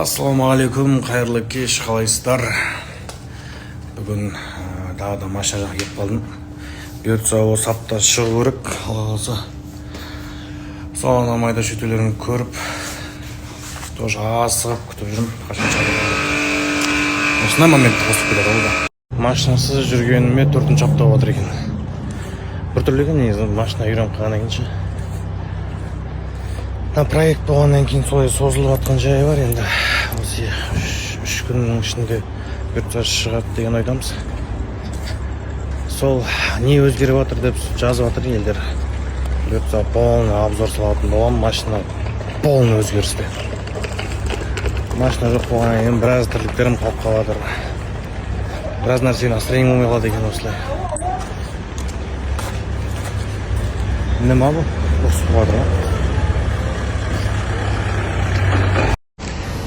Ассалаумағалейкум, қайырлы кеш, қалайсыздар? Бүгін тағы да машина жаққа келіп қалдым. Бұйыртса осы апта шығу керек. Алғасы соған майда шөтелерін көріп, тоже асығып күтіп жүрмін. Қашан шығады. Осындай моментті қосып келеді ол да. Машинасыз жүргеніме 4-ші апта болатыр екен. Бір түрлі екен, негізі машина үйреніп қалғаннан кейін. Проект болғаннан кейін солай созылып жатқан жайы бар енді. Осы 3 күннің ішінде бұйыртса шығады деген ойдамыз. Сол не өзгеріп жатыр деп жазып жатыр елдер. Бұйыртса полный обзор салатын боламын. Машина полный өзгерісте. Машина жоқ болғаннан кейін біраз тірліктерім қалып қалады. Біраз нәрсені настроением болмай қалады екен осылай. Нема бұл? Ұрысып қалады ма?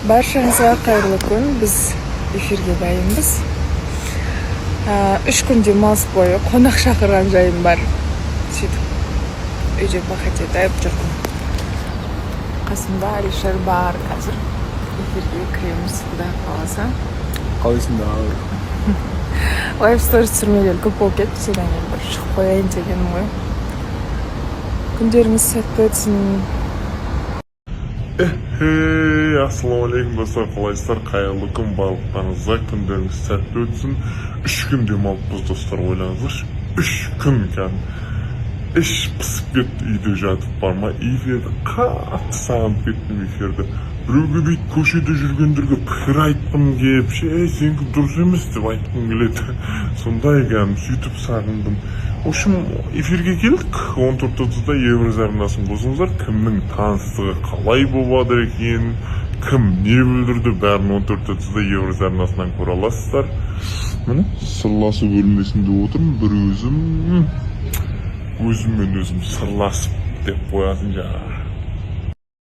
Баршаңызға қайырлы күн. Біз эфирге дайынбыз. 3 күн демалыс бойы қонақ шақырған жайым бар. Сөйтіп үйде бақытет айып жүрдім. Қасымда Алишер бар. Қазір эфирге кіреміз, Құдай қаласа. Қалайсыңдар? Лайв сторис түсірмегелі көп болып кетті. Содан кейін бір шығып қояйын дегенім ғой. Күндеріңіз сәтті өтсін. Ассалаумағалейкум достар, қалайсыздар? Қайырлы күн барлықтарыңызға, күндеріңіз сәтті өтсін. 3 күн демалыппыз достар, ойлаңыздаршы. 3 күн кәдімгі іш пысып кетті, үйде жатып барма. Эфирді қатты сағынып кеттім эфирді. Біреуге бейт көшеде жүргендерге пікір айтқым келіп, сенікі дұрыс емес деп айтқым келеді. Сондай кәдімгі сөйтіп сағындым. В общем, эфирге келдік. 14:30-да Евраз арнасын қосыңыздар. Кімнің таныстығы қалай болады екен, кім не білдірді, бәрін 14:30-да Евраз арнасынан көре аласыздар. Міне, сырласу бөлмесінде отырмын, бір өзіммен өзім сырласып деп қоятын жаңа.